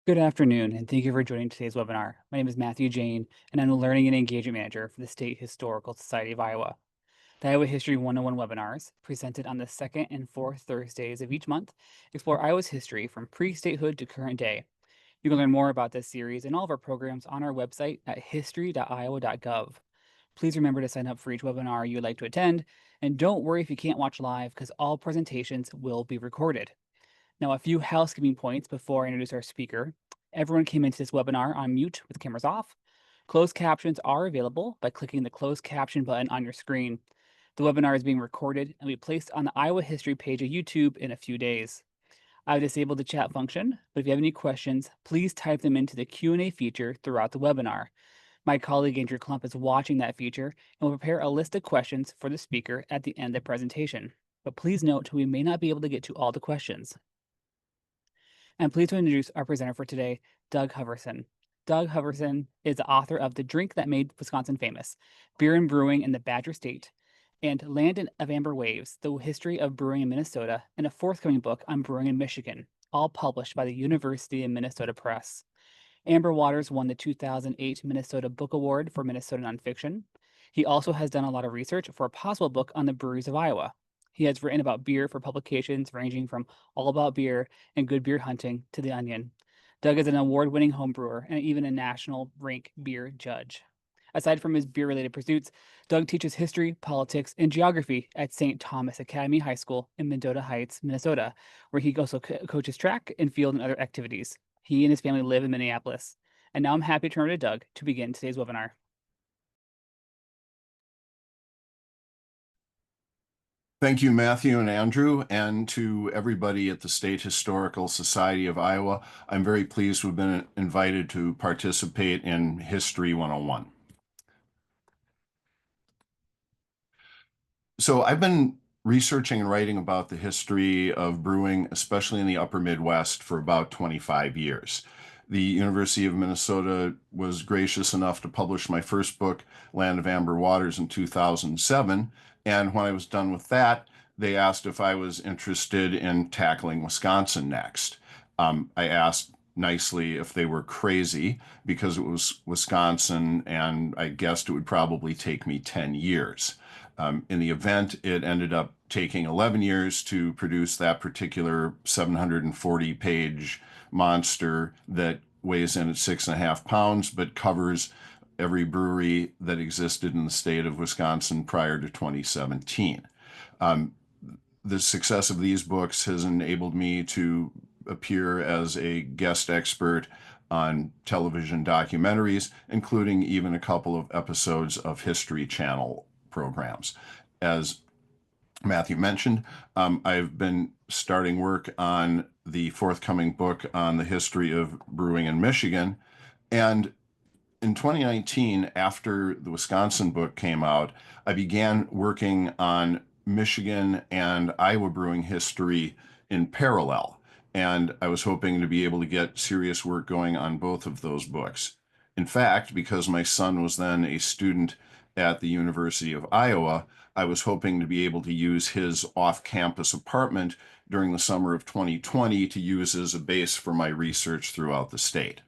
Good afternoon, and thank you for joining today's webinar. My name is Matthew Jane, and I'm the Learning and Engagement Manager for the State Historical Society of Iowa. The Iowa History 101 webinars, presented on the second and fourth Thursdays of each month, explore Iowa's history from pre-statehood to current day. You can learn more about this series and all of our programs on our website at history.iowa.gov. Please remember to sign up for each webinar you would like to attend, and don't worry if you can't watch live because all presentations will be recorded. Now, a few housekeeping points before I introduce our speaker. Everyone came into this webinar on mute with cameras off. Closed captions are available by clicking the closed caption button on your screen. The webinar is being recorded and will be placed on the Iowa History page of YouTube in a few days. I've disabled the chat function, but if you have any questions, please type them into the Q&A feature throughout the webinar. My colleague Andrew Klump is watching that feature and will prepare a list of questions for the speaker at the end of the presentation. But please note, we may not be able to get to all the questions. I'm pleased to introduce our presenter for today, Doug Hoverson. Doug Hoverson is the author of The Drink That Made Wisconsin Famous, Beer and Brewing in the Badger State, and Land of Amber Waves, The History of Brewing in Minnesota, and a forthcoming book on brewing in Michigan, all published by the University of Minnesota Press. Amber Waters won the 2008 Minnesota Book Award for Minnesota Nonfiction. He also has done a lot of research for a possible book on the breweries of Iowa. He has written about beer for publications ranging from All About Beer and Good Beer Hunting to The Onion. Doug is an award-winning homebrewer and even a national rank beer judge. Aside from his beer-related pursuits, Doug teaches history, politics, and geography at St. Thomas Academy High School in Mendota Heights, Minnesota, where he also coaches track and field and other activities. He and his family live in Minneapolis. And now I'm happy to turn it to Doug to begin today's webinar. Thank you, Matthew and Andrew, and to everybody at the State Historical Society of Iowa. I'm very pleased to have been invited to participate in History 101. So I've been researching and writing about the history of brewing, especially in the upper Midwest, for about 25 years. The University of Minnesota was gracious enough to publish my first book, Land of Amber Waters, in 2007. And when I was done with that, they asked if I was interested in tackling Wisconsin next. I asked nicely if they were crazy because it was Wisconsin, and I guessed it would probably take me 10 years. In the event, it ended up taking 11 years to produce that particular 740-page monster that weighs in at 6.5 pounds, but covers every brewery that existed in the state of Wisconsin prior to 2017. The success of these books has enabled me to appear as a guest expert on television documentaries, including even a couple of episodes of History Channel programs. As Matthew mentioned, I've been starting work on the forthcoming book on the history of brewing in Michigan. And in 2019, after the Wisconsin book came out, I began working on Michigan and Iowa brewing history in parallel. And I was hoping to be able to get serious work going on both of those books. In fact, because my son was then a student at the University of Iowa, I was hoping to be able to use his off-campus apartment during the summer of 2020 to use as a base for my research throughout the state.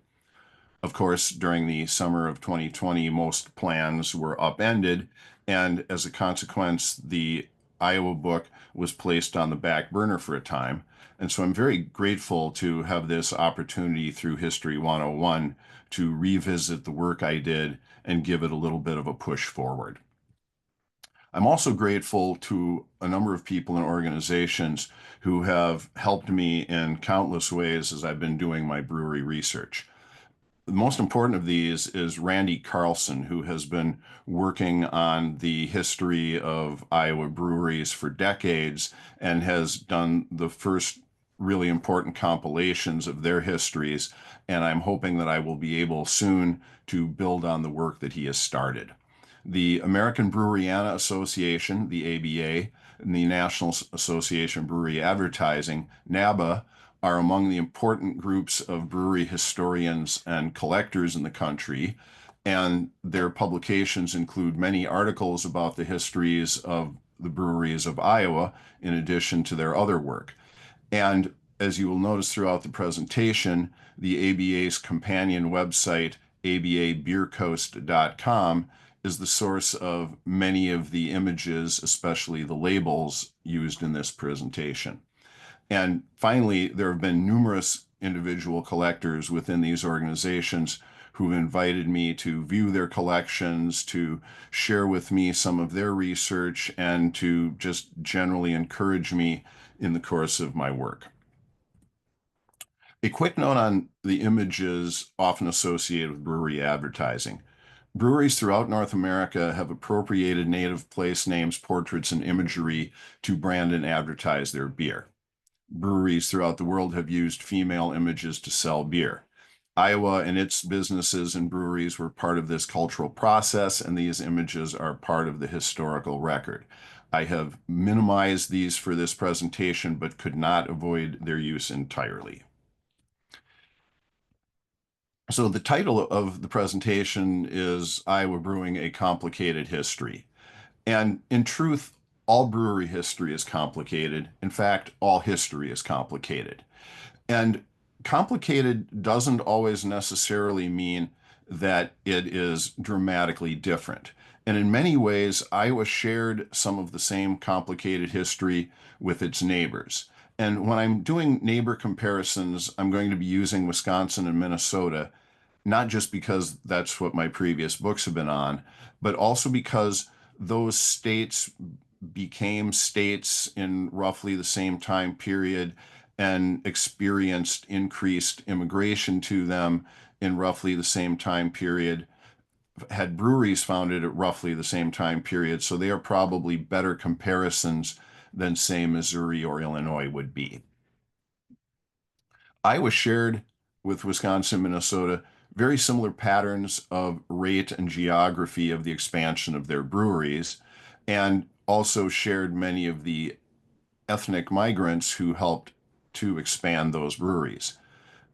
Of course, during the summer of 2020, most plans were upended, and as a consequence, the Iowa book was placed on the back burner for a time. And so I'm very grateful to have this opportunity through History 101 to revisit the work I did and give it a little bit of a push forward. I'm also grateful to a number of people and organizations who have helped me in countless ways as I've been doing my brewery research. The most important of these is Randy Carlson, who has been working on the history of Iowa breweries for decades and has done the first really important compilations of their histories. And I'm hoping that I will be able soon to build on the work that he has started. The American Breweriana Association, the ABA, and the National Association of Brewery Advertising, NABA, are among the important groups of brewery historians and collectors in the country, and their publications include many articles about the histories of the breweries of Iowa, in addition to their other work. And as you will notice throughout the presentation, the ABA's companion website, ababeercoast.com, is the source of many of the images, especially the labels used in this presentation. And finally, there have been numerous individual collectors within these organizations who've invited me to view their collections, to share with me some of their research, and to just generally encourage me in the course of my work. A quick note on the images often associated with brewery advertising. Breweries throughout North America have appropriated native place names, portraits, and imagery to brand and advertise their beer. Breweries throughout the world have used female images to sell beer. Iowa and its businesses and breweries were part of this cultural process, and these images are part of the historical record. I have minimized these for this presentation, but could not avoid their use entirely. So the title of the presentation is Iowa Brewing: A Complicated History. And in truth, all brewery history is complicated. In fact, all history is complicated. And complicated doesn't always necessarily mean that it is dramatically different. And in many ways, Iowa shared some of the same complicated history with its neighbors. And when I'm doing neighbor comparisons, I'm going to be using Wisconsin and Minnesota, not just because that's what my previous books have been on, but also because those states became states in roughly the same time period and experienced increased immigration to them in roughly the same time period, had breweries founded at roughly the same time period. So they are probably better comparisons than, say, Missouri or Illinois would be. Iowa shared with Wisconsin, Minnesota, very similar patterns of rate and geography of the expansion of their breweries, and also shared many of the ethnic migrants who helped to expand those breweries.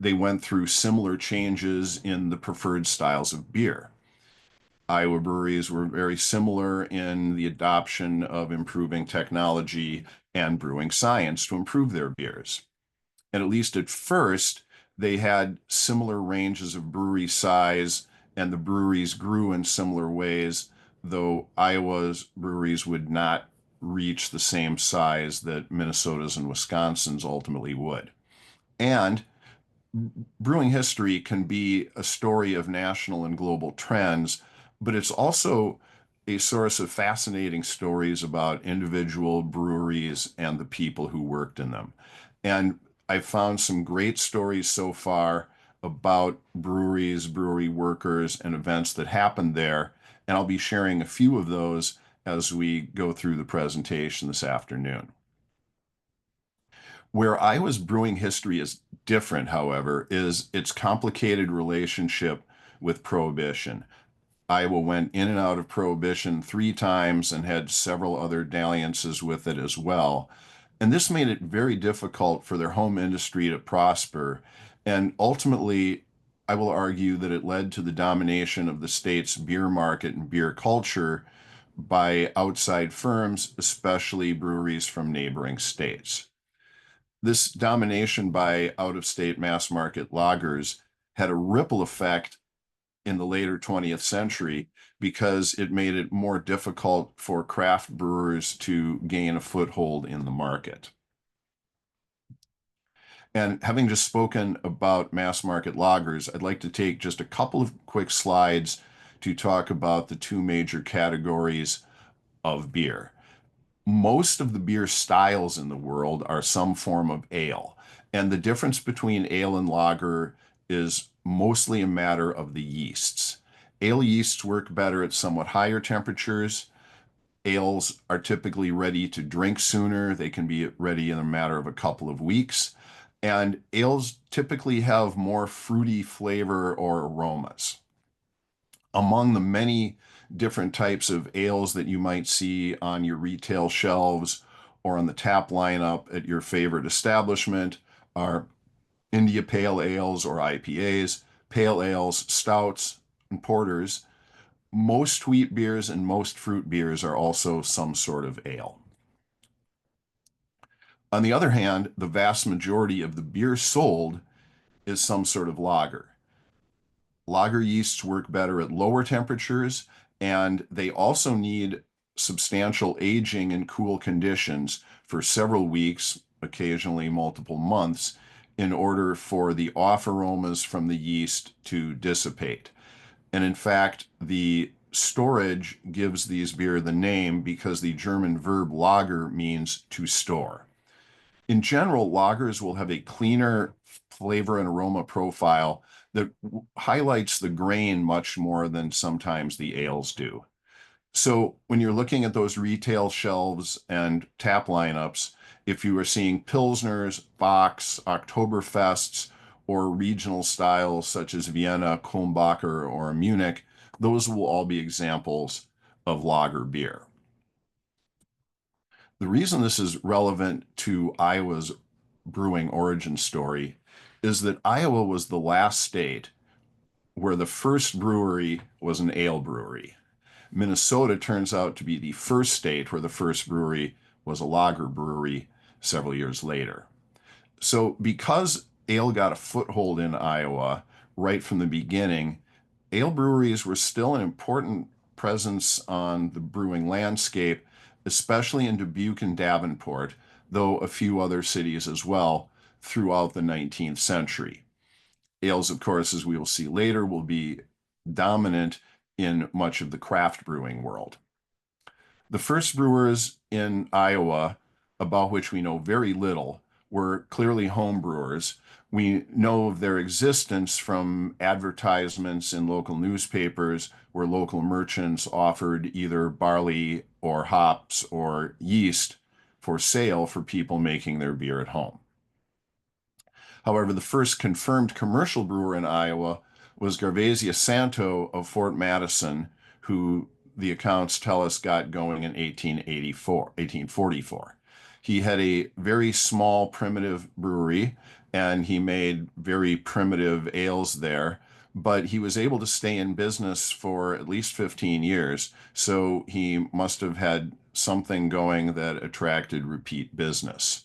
They went through similar changes in the preferred styles of beer. Iowa breweries were very similar in the adoption of improving technology and brewing science to improve their beers. And at least at first, they had similar ranges of brewery size, and the breweries grew in similar ways, though Iowa's breweries would not reach the same size that Minnesota's and Wisconsin's ultimately would. And brewing history can be a story of national and global trends, but it's also a source of fascinating stories about individual breweries and the people who worked in them. And I've found some great stories so far about breweries, brewery workers, and events that happened there. And I'll be sharing a few of those as we go through the presentation this afternoon. Where Iowa's brewing history is different, however, is its complicated relationship with Prohibition. Iowa went in and out of Prohibition 3 times and had several other dalliances with it as well. And this made it very difficult for their home industry to prosper. And ultimately, I will argue that it led to the domination of the state's beer market and beer culture by outside firms, especially breweries from neighboring states. This domination by out-of-state mass market lagers had a ripple effect in the later 20th century because it made it more difficult for craft brewers to gain a foothold in the market. And having just spoken about mass market lagers, I'd like to take just a couple of quick slides to talk about the two major categories of beer. Most of the beer styles in the world are some form of ale. And the difference between ale and lager is mostly a matter of the yeasts. Ale yeasts work better at somewhat higher temperatures. Ales are typically ready to drink sooner. They can be ready in a matter of a couple of weeks. And ales typically have more fruity flavor or aromas. Among the many different types of ales that you might see on your retail shelves or on the tap lineup at your favorite establishment are India Pale Ales or IPAs, pale ales, stouts, and porters. Most wheat beers and most fruit beers are also some sort of ale. On the other hand, the vast majority of the beer sold is some sort of lager. Lager yeasts work better at lower temperatures, and they also need substantial aging in cool conditions for several weeks, occasionally multiple months, in order for the off aromas from the yeast to dissipate. And in fact, the storage gives these beer the name because the German verb lager means to store. In general, lagers will have a cleaner flavor and aroma profile that highlights the grain much more than sometimes the ales do. So when you're looking at those retail shelves and tap lineups, if you are seeing Pilsners, Bocks, Oktoberfests, or regional styles such as Vienna, Kulmbacher, or Munich, those will all be examples of lager beer. The reason this is relevant to Iowa's brewing origin story is that Iowa was the last state where the first brewery was an ale brewery. Minnesota turns out to be the first state where the first brewery was a lager brewery several years later. So, because ale got a foothold in Iowa right from the beginning, ale breweries were still an important presence on the brewing landscape, especially in Dubuque and Davenport, though a few other cities as well throughout the 19th century. Ales, of course, as we will see later, will be dominant in much of the craft brewing world. The first brewers in Iowa, about which we know very little, were clearly home brewers. We know of their existence from advertisements in local newspapers where local merchants offered either barley or hops or yeast for sale for people making their beer at home. However, the first confirmed commercial brewer in Iowa was Gervasia Santo of Fort Madison, who the accounts tell us got going in 1844. He had a very small, primitive brewery, and he made very primitive ales there, but he was able to stay in business for at least 15 years, so he must have had something going that attracted repeat business.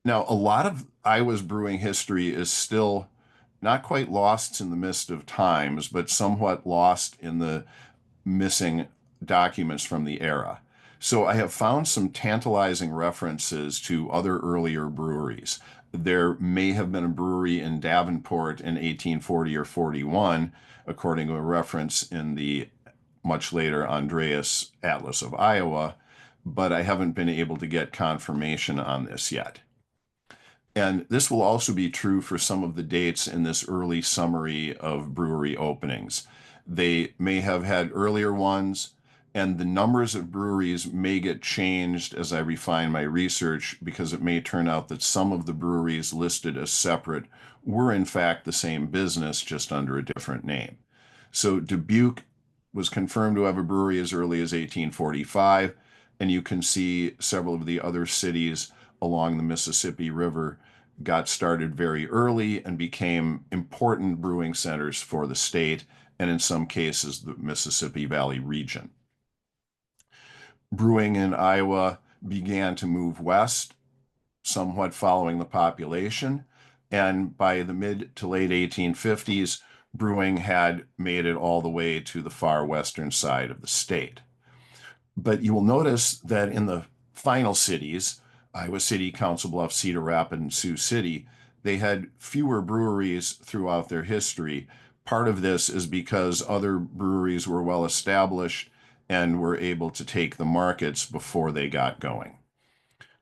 Now, a lot of Iowa's brewing history is still not quite lost in the mist of times, but somewhat lost in the missing documents from the era. So I have found some tantalizing references to other earlier breweries. There may have been a brewery in Davenport in 1840 or 41, according to a reference in the much later Andreas Atlas of Iowa, but I haven't been able to get confirmation on this yet. And this will also be true for some of the dates in this early summary of brewery openings. They may have had earlier ones, and the numbers of breweries may get changed as I refine my research because it may turn out that some of the breweries listed as separate were in fact the same business, just under a different name. So Dubuque was confirmed to have a brewery as early as 1845, and you can see several of the other cities along the Mississippi River got started very early and became important brewing centers for the state and in some cases the Mississippi Valley region. Brewing in Iowa began to move west, somewhat following the population, and by the mid to late 1850s, brewing had made it all the way to the far western side of the state. But you will notice that in the final cities, Iowa City, Council Bluffs, Cedar Rapids, and Sioux City, they had fewer breweries throughout their history. Part of this is because other breweries were well established and were able to take the markets before they got going.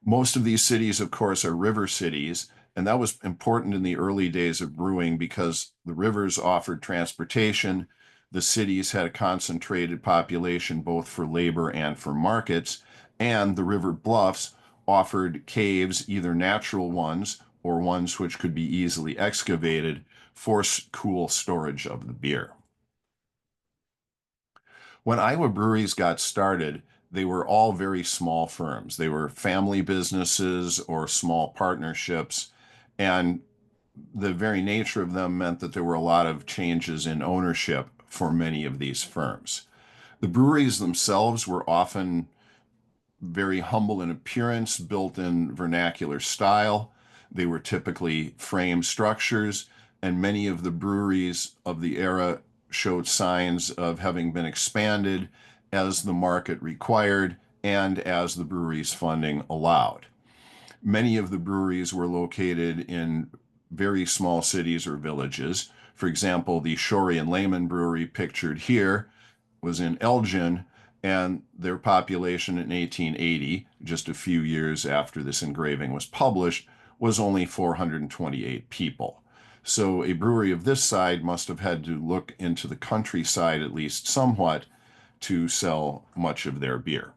Most of these cities, of course, are river cities, and that was important in the early days of brewing because the rivers offered transportation. The cities had a concentrated population both for labor and for markets, and the river bluffs offered caves, either natural ones or ones which could be easily excavated for cool storage of the beer. When Iowa breweries got started, they were all very small firms. They were family businesses or small partnerships, and the very nature of them meant that there were a lot of changes in ownership for many of these firms. The breweries themselves were often very humble in appearance, built in vernacular style. They were typically frame structures, and many of the breweries of the era showed signs of having been expanded as the market required and as the brewery's funding allowed. Many of the breweries were located in very small cities or villages. For example, the Shorey and Lehman Brewery pictured here was in Elgin, and their population in 1880, just a few years after this engraving was published, was only 428 people. So a brewery of this side must have had to look into the countryside at least somewhat to sell much of their beer.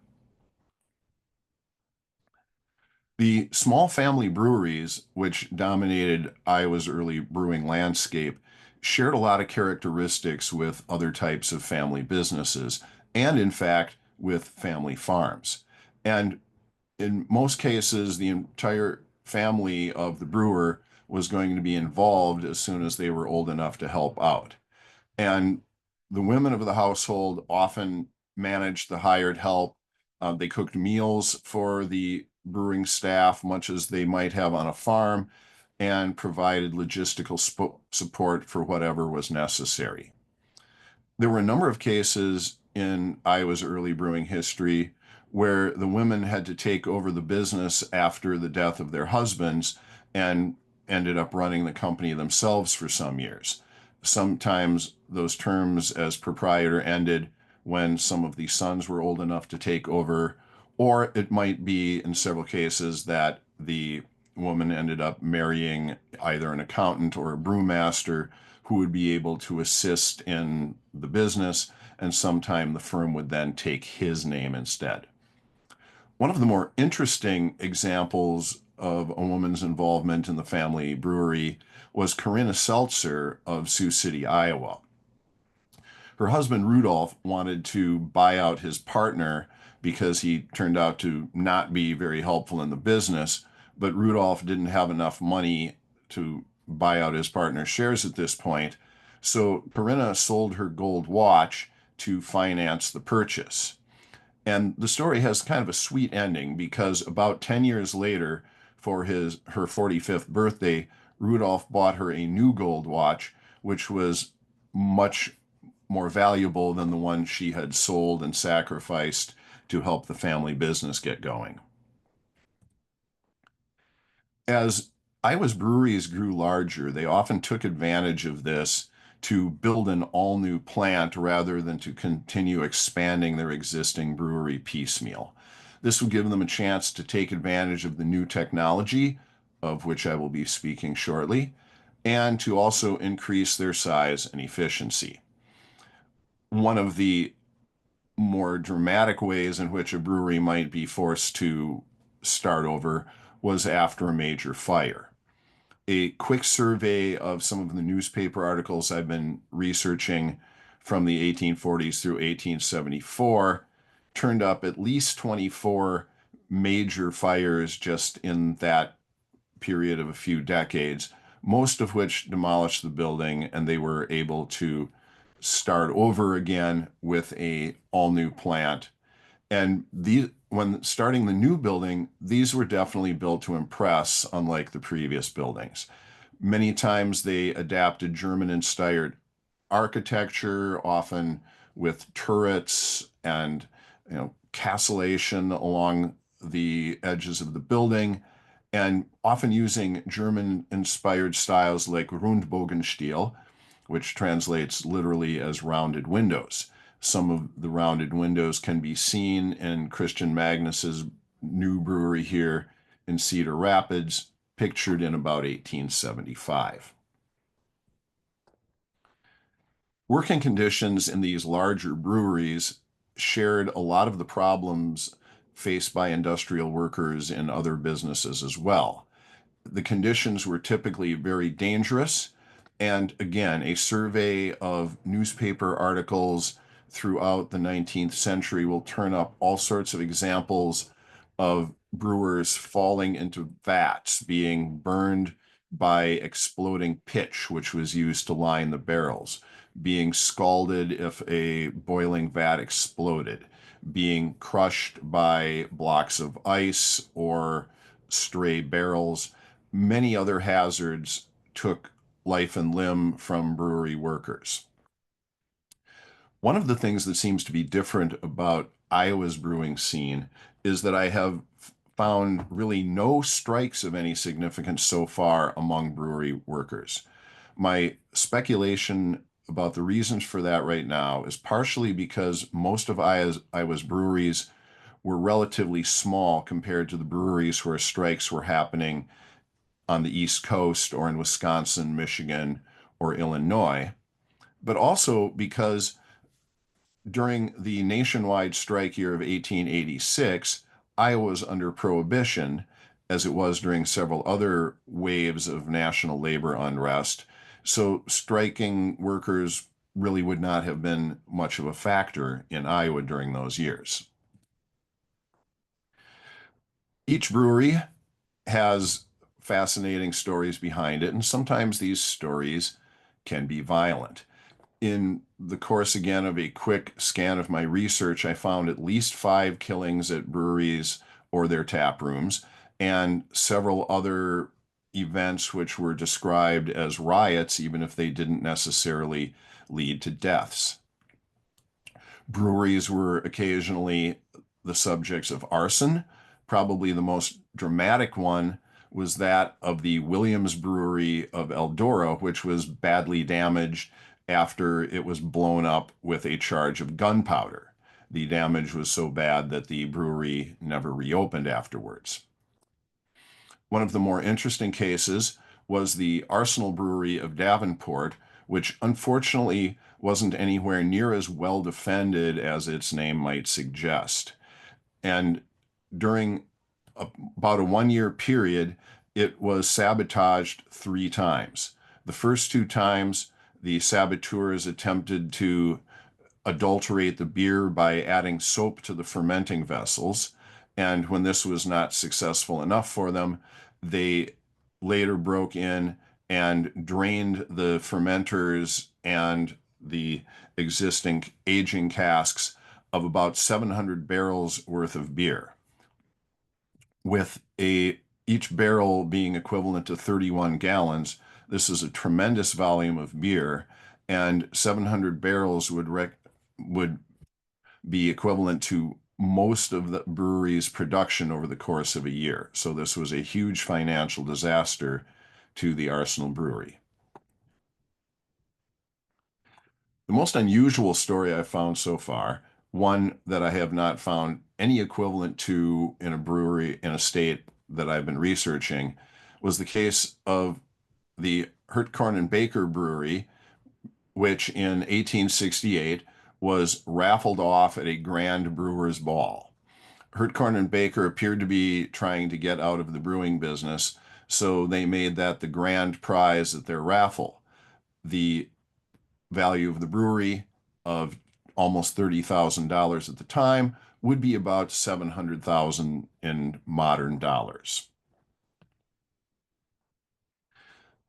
The small family breweries, which dominated Iowa's early brewing landscape, shared a lot of characteristics with other types of family businesses, and in fact, with family farms. And in most cases, the entire family of the brewer was going to be involved as soon as they were old enough to help out. And the women of the household often managed the hired help. They cooked meals for the brewing staff, much as they might have on a farm, and provided logistical support for whatever was necessary. There were a number of cases in Iowa's early brewing history where the women had to take over the business after the death of their husbands and ended up running the company themselves for some years. Sometimes those terms as proprietor ended when some of the sons were old enough to take over, or it might be in several cases that the woman ended up marrying either an accountant or a brewmaster who would be able to assist in the business, and sometime the firm would then take his name instead. One of the more interesting examples of a woman's involvement in the family brewery was Corinna Seltzer of Sioux City, Iowa. Her husband Rudolph wanted to buy out his partner because he turned out to not be very helpful in the business, but Rudolph didn't have enough money to buy out his partner's shares at this point. So Corinna sold her gold watch to finance the purchase. And the story has kind of a sweet ending because about 10 years later, for her 45th birthday, Rudolph bought her a new gold watch, which was much more valuable than the one she had sold and sacrificed to help the family business get going. As Iowa's breweries grew larger, they often took advantage of this to build an all new plant rather than to continue expanding their existing brewery piecemeal. This would give them a chance to take advantage of the new technology, of which I will be speaking shortly, and to also increase their size and efficiency. One of the more dramatic ways in which a brewery might be forced to start over was after a major fire. A quick survey of some of the newspaper articles I've been researching from the 1840s through 1874 turned up at least 24 major fires just in that period of a few decades, most of which demolished the building, and they were able to start over again with a all new plant. And when starting the new building, these were definitely built to impress, unlike the previous buildings. Many times they adapted German-inspired architecture, often with turrets and castellation along the edges of the building, and often using German-inspired styles like Rundbogenstil, which translates literally as rounded windows. Some of the rounded windows can be seen in Christian Magnus's new brewery here in Cedar Rapids, pictured in about 1875. Working conditions in these larger breweries shared a lot of the problems faced by industrial workers in other businesses as well. The conditions were typically very dangerous. And again, a survey of newspaper articles throughout the 19th century will turn up all sorts of examples of brewers falling into vats, being burned by exploding pitch, which was used to line the barrels, being scalded if a boiling vat exploded, being crushed by blocks of ice or stray barrels. Many other hazards took life and limb from brewery workers. One of the things that seems to be different about Iowa's brewing scene is that I have found really no strikes of any significance so far among brewery workers. My speculation about the reasons for that right now is partially because most of Iowa's breweries were relatively small compared to the breweries where strikes were happening on the East Coast or in Wisconsin, Michigan, or Illinois, but also because during the nationwide strike year of 1886, Iowa was under prohibition, as it was during several other waves of national labor unrest. So striking workers really would not have been much of a factor in Iowa during those years. Each brewery has fascinating stories behind it, and sometimes these stories can be violent. In the course again of a quick scan of my research, I found at least 5 killings at breweries or their tap rooms, and several other events which were described as riots, even if they didn't necessarily lead to deaths. Breweries were occasionally the subjects of arson. Probably the most dramatic one was that of the Williams Brewery of Eldora, which was badly damaged after it was blown up with a charge of gunpowder. The damage was so bad that the brewery never reopened afterwards. One of the more interesting cases was the Arsenal Brewery of Davenport, which unfortunately wasn't anywhere near as well defended as its name might suggest. And during about a 1 year period, it was sabotaged 3 times. The first 2 times, the saboteurs attempted to adulterate the beer by adding soap to the fermenting vessels. And when this was not successful enough for them, they later broke in and drained the fermenters and the existing aging casks of about 700 barrels worth of beer, with each barrel being equivalent to 31 gallons. This is a tremendous volume of beer, and 700 barrels would be equivalent to most of the brewery's production over the course of a year. So this was a huge financial disaster to the Arsenal Brewery. The most unusual story I've found so far, one that I have not found any equivalent to in a brewery in a state that I've been researching, was the case of the Hurtcorn and Baker Brewery, which in 1868 was raffled off at a grand brewer's ball. Hurtcorn and Baker appeared to be trying to get out of the brewing business, so they made that the grand prize at their raffle. The value of the brewery, of almost $30,000 at the time, would be about $700,000 in modern dollars.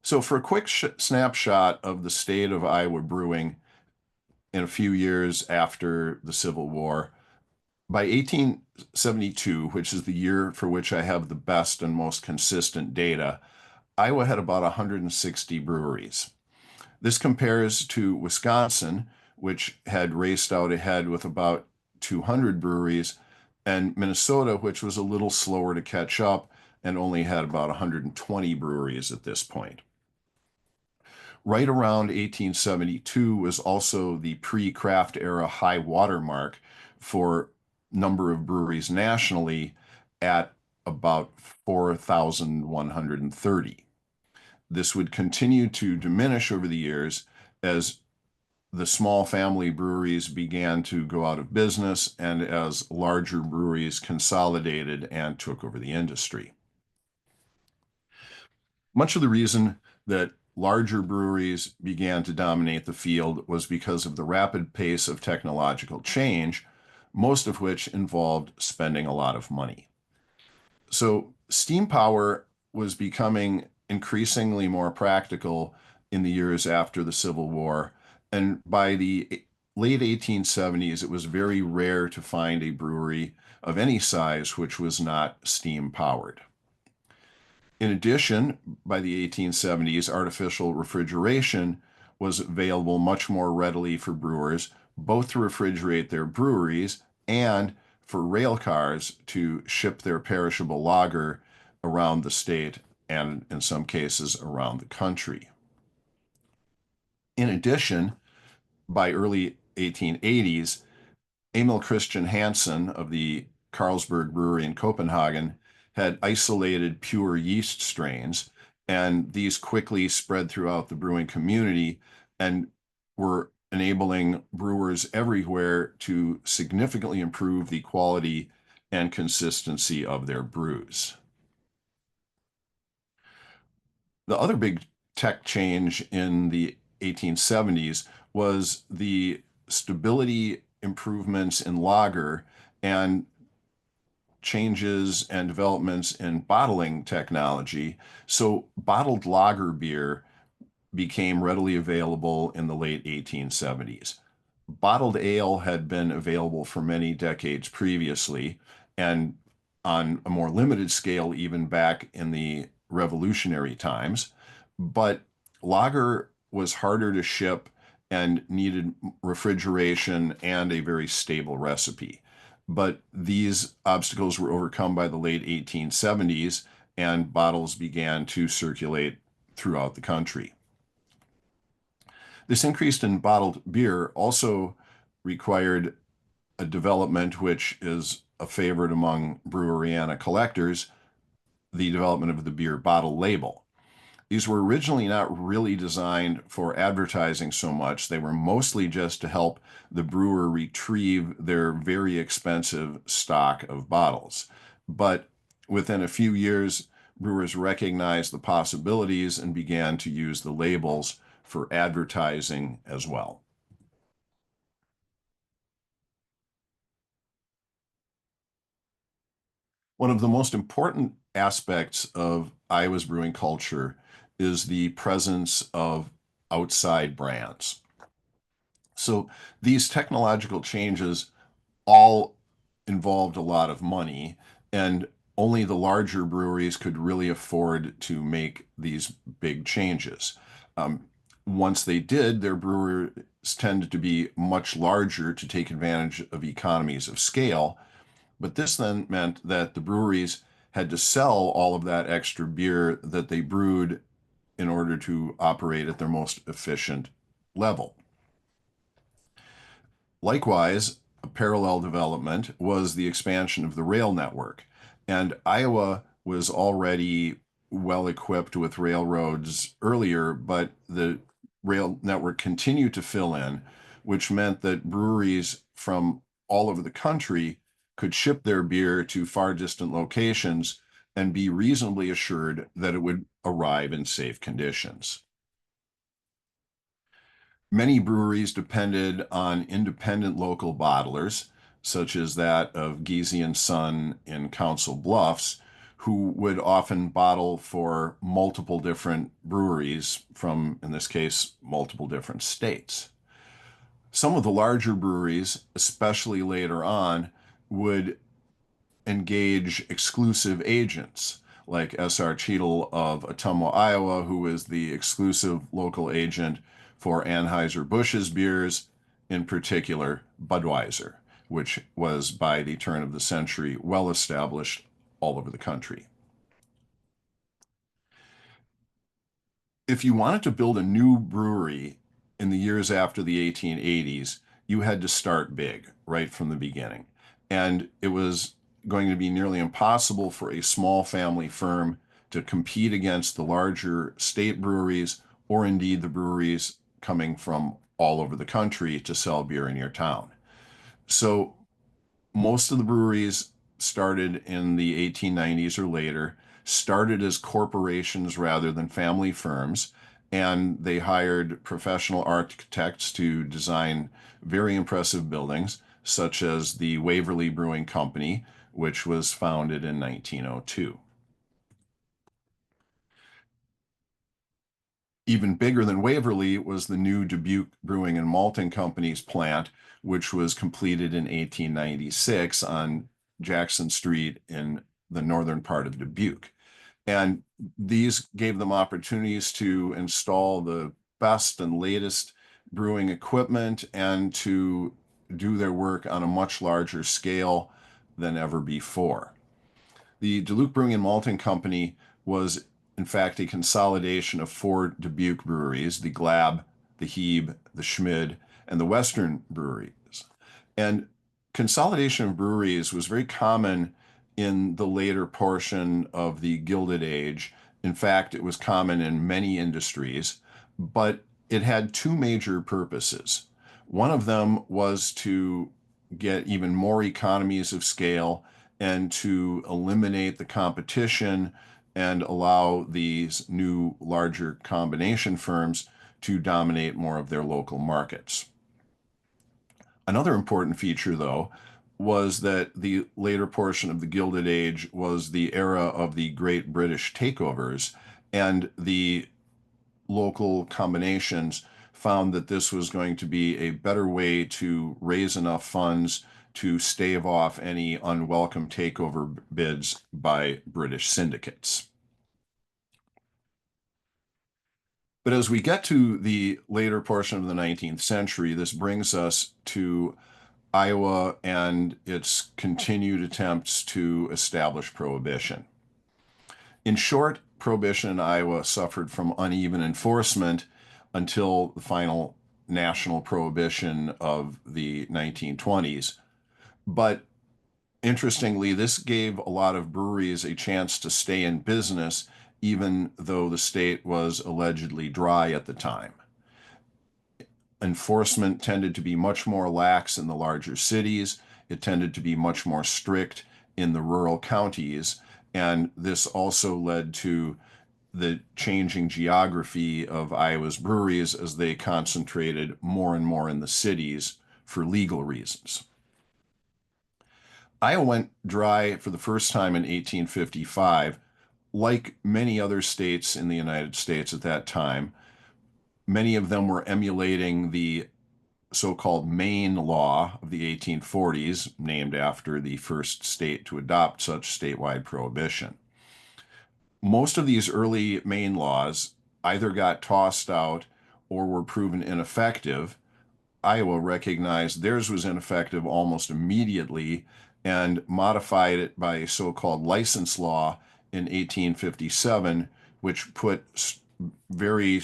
So for a quick snapshot of the state of Iowa brewing in a few years after the Civil War, by 1872, which is the year for which I have the best and most consistent data, Iowa had about 160 breweries. This compares to Wisconsin, which had raced out ahead with about 200 breweries, and Minnesota, which was a little slower to catch up and only had about 120 breweries at this point. Right around 1872 was also the pre-craft era high water mark for number of breweries nationally at about 4,130. This would continue to diminish over the years as the small family breweries began to go out of business and as larger breweries consolidated and took over the industry. Much of the reason that larger breweries began to dominate the field was because of the rapid pace of technological change, most of which involved spending a lot of money. So steam power was becoming increasingly more practical in the years after the Civil War. And by the late 1870s, it was very rare to find a brewery of any size which was not steam powered. In addition, by the 1870s, artificial refrigeration was available much more readily for brewers, both to refrigerate their breweries and for rail cars to ship their perishable lager around the state and, in some cases, around the country. In addition, by early 1880s, Emil Christian Hansen of the Carlsberg Brewery in Copenhagen had isolated pure yeast strains, and these quickly spread throughout the brewing community and were enabling brewers everywhere to significantly improve the quality and consistency of their brews. The other big tech change in the 1870s was the stability improvements in lager and changes and developments in bottling technology. So, bottled lager beer became readily available in the late 1870s. Bottled ale had been available for many decades previously, and on a more limited scale, even back in the revolutionary times. But lager was harder to ship and needed refrigeration and a very stable recipe. But these obstacles were overcome by the late 1870s, and bottles began to circulate throughout the country. This increase in bottled beer also required a development which is a favorite among breweriana collectors, the development of the beer bottle label. These were originally not really designed for advertising so much. They were mostly just to help the brewer retrieve their very expensive stock of bottles. But within a few years, brewers recognized the possibilities and began to use the labels for advertising as well. One of the most important aspects of Iowa's brewing culture is the presence of outside brands. So these technological changes all involved a lot of money, and only the larger breweries could really afford to make these big changes. Um, Once they did, their brewers tended to be much larger to take advantage of economies of scale. But this then meant that the breweries had to sell all of that extra beer that they brewed in order to operate at their most efficient level. Likewise, a parallel development was the expansion of the rail network. And Iowa was already well equipped with railroads earlier, but the rail network continued to fill in, which meant that breweries from all over the country could ship their beer to far distant locations and be reasonably assured that it would arrive in safe conditions. Many breweries depended on independent local bottlers, such as that of Giese and Son in Council Bluffs, who would often bottle for multiple different breweries from, in this case, multiple different states. Some of the larger breweries, especially later on, would engage exclusive agents like S.R. Cheadle of Ottumwa, Iowa, who was the exclusive local agent for Anheuser-Busch's beers, in particular Budweiser, which was by the turn of the century well established all over the country. If you wanted to build a new brewery in the years after the 1880s, you had to start big right from the beginning. And it was going to be nearly impossible for a small family firm to compete against the larger state breweries or indeed the breweries coming from all over the country to sell beer in your town. So most of the breweries started in the 1890s or later, started as corporations rather than family firms, and they hired professional architects to design very impressive buildings, such as the Waverly Brewing Company, which was founded in 1902. Even bigger than Waverly was the new Dubuque Brewing and Malting Company's plant, which was completed in 1896 on Jackson Street in the northern part of Dubuque. And these gave them opportunities to install the best and latest brewing equipment and to do their work on a much larger scale than ever before. The Duluth Brewing and Malting Company was, in fact, a consolidation of four Dubuque breweries, the Glab, the Hebe, the Schmid, and the Western breweries. And consolidation of breweries was very common in the later portion of the Gilded Age. In fact, it was common in many industries, but it had two major purposes. One of them was to get even more economies of scale and to eliminate the competition and allow these new, larger combination firms to dominate more of their local markets. Another important feature, though, was that the later portion of the Gilded Age was the era of the Great British takeovers, and the local combinations found that this was going to be a better way to raise enough funds to stave off any unwelcome takeover bids by British syndicates. But as we get to the later portion of the 19th century, this brings us to Iowa and its continued attempts to establish prohibition. In short, prohibition in Iowa suffered from uneven enforcement until the final national prohibition of the 1920s. But interestingly, this gave a lot of breweries a chance to stay in business, even though the state was allegedly dry at the time. Enforcement tended to be much more lax in the larger cities. It tended to be much more strict in the rural counties. And this also led to the changing geography of Iowa's breweries as they concentrated more and more in the cities for legal reasons. Iowa went dry for the first time in 1855. Like many other states in the United States at that time, many of them were emulating the so-called Maine Law of the 1840s, named after the first state to adopt such statewide prohibition. Most of these early Maine laws either got tossed out or were proven ineffective. Iowa recognized theirs was ineffective almost immediately and modified it by a so-called license law in 1857, which put very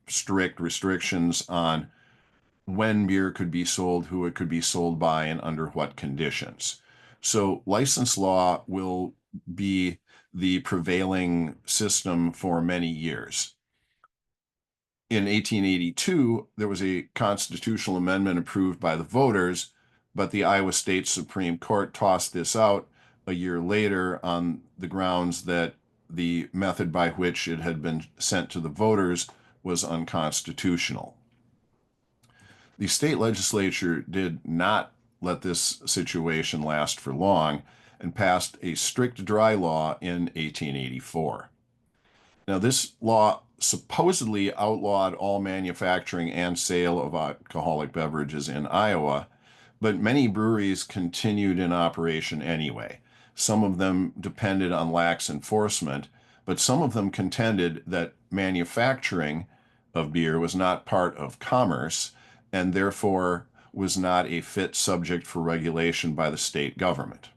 strict restrictions on when beer could be sold, who it could be sold by, and under what conditions. So license law will be the prevailing system for many years. In 1882, there was a constitutional amendment approved by the voters, but the Iowa State Supreme Court tossed this out a year later on the grounds that the method by which it had been sent to the voters was unconstitutional. The state legislature did not let this situation last for long and passed a strict dry law in 1884. Now, this law supposedly outlawed all manufacturing and sale of alcoholic beverages in Iowa, but many breweries continued in operation anyway. Some of them depended on lax enforcement, but some of them contended that manufacturing of beer was not part of commerce and therefore was not a fit subject for regulation by the state government.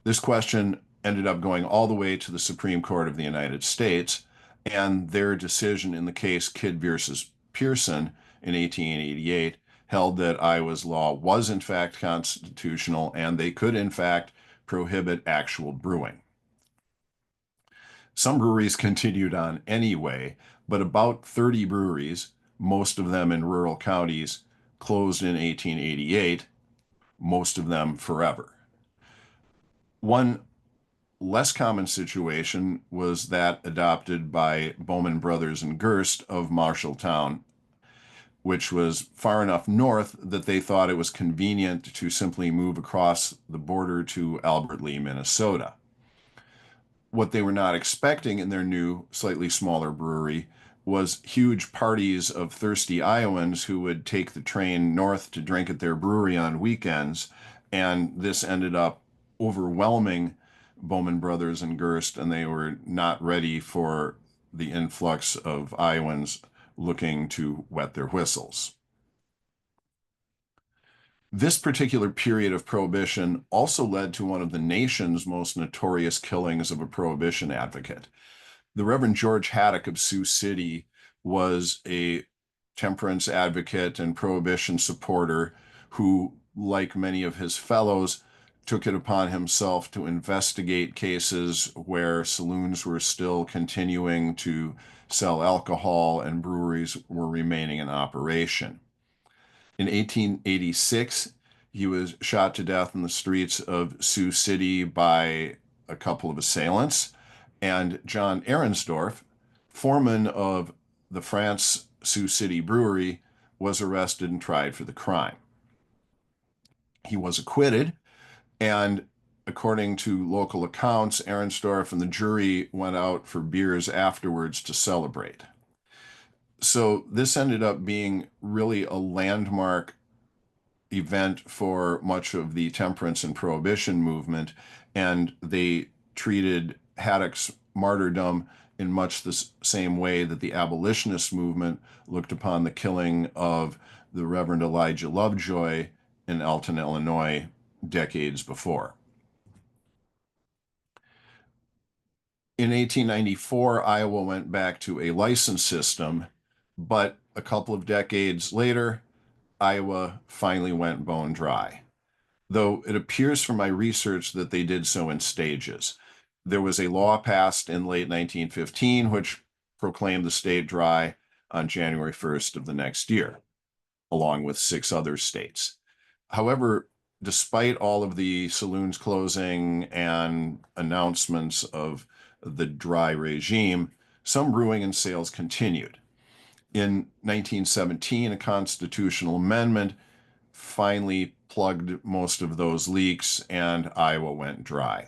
This question ended up going all the way to the Supreme Court of the United States, and their decision in the case Kidd versus Pearson in 1888 held that Iowa's law was in fact constitutional and they could in fact prohibit actual brewing. Some breweries continued on anyway, but about 30 breweries, most of them in rural counties, closed in 1888, most of them forever. One less common situation was that adopted by Bowman Brothers and Gerst of Marshalltown, which was far enough north that they thought it was convenient to simply move across the border to Albert Lea, Minnesota. What they were not expecting in their new, slightly smaller brewery was huge parties of thirsty Iowans who would take the train north to drink at their brewery on weekends. And this ended up overwhelming Bowman Brothers and Gerst, and they were not ready for the influx of Iowans looking to wet their whistles. This particular period of prohibition also led to one of the nation's most notorious killings of a prohibition advocate. The Reverend George Haddock of Sioux City was a temperance advocate and prohibition supporter who, like many of his fellows, took it upon himself to investigate cases where saloons were still continuing to sell alcohol and breweries were remaining in operation. In 1886, he was shot to death in the streets of Sioux City by a couple of assailants. And John Arensdorf, foreman of the France Sioux City Brewery, was arrested and tried for the crime. He was acquitted, and according to local accounts, Arensdorf and the jury went out for beers afterwards to celebrate. So this ended up being really a landmark event for much of the temperance and prohibition movement, and they treated Haddock's martyrdom in much the same way that the abolitionist movement looked upon the killing of the Reverend Elijah Lovejoy in Alton, Illinois, decades before. In 1894, Iowa went back to a license system, but a couple of decades later, Iowa finally went bone dry, though it appears from my research that they did so in stages. There was a law passed in late 1915 which proclaimed the state dry on January 1st of the next year, along with 6 other states. However, despite all of the saloons closing and announcements of the dry regime, some brewing and sales continued. In 1917, a constitutional amendment finally plugged most of those leaks, and Iowa went dry.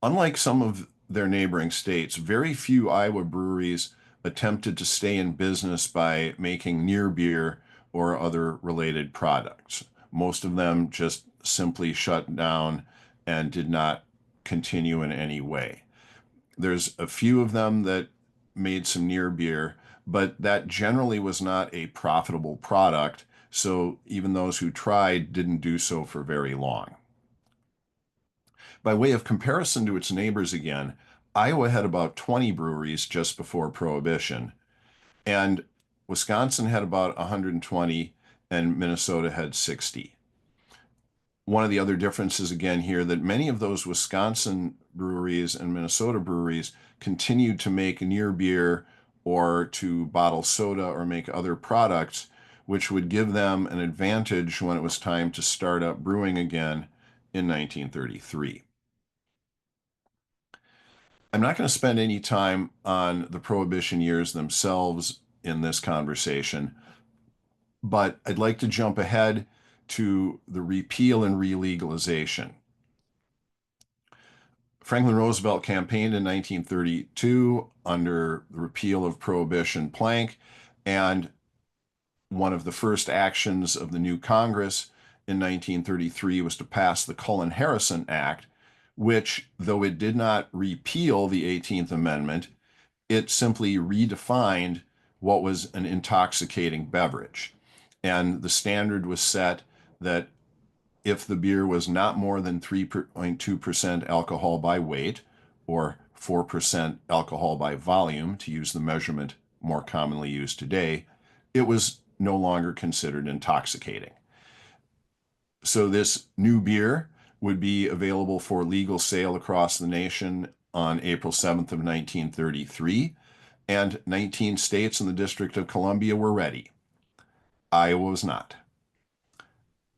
Unlike some of their neighboring states, very few Iowa breweries attempted to stay in business by making near beer or other related products. Most of them just simply shut down and did not continue in any way. There's a few of them that made some near beer, but that generally was not a profitable product. So even those who tried didn't do so for very long. By way of comparison to its neighbors again, Iowa had about 20 breweries just before Prohibition, and Wisconsin had about 120, and Minnesota had 60. One of the other differences again here that many of those Wisconsin breweries and Minnesota breweries continued to make near beer or to bottle soda or make other products, which would give them an advantage when it was time to start up brewing again in 1933. I'm not going to spend any time on the Prohibition years themselves in this conversation, but I'd like to jump ahead to the repeal and relegalization. Franklin Roosevelt campaigned in 1932 under the repeal of Prohibition plank, and one of the first actions of the new Congress in 1933 was to pass the Cullen-Harrison Act, which, though it did not repeal the 18th Amendment, it simply redefined what was an intoxicating beverage. And the standard was set that if the beer was not more than 3.2% alcohol by weight, or 4% alcohol by volume, to use the measurement more commonly used today, it was no longer considered intoxicating. So this new beer would be available for legal sale across the nation on April 7th of 1933, and 19 states and the District of Columbia were ready. Iowa was not.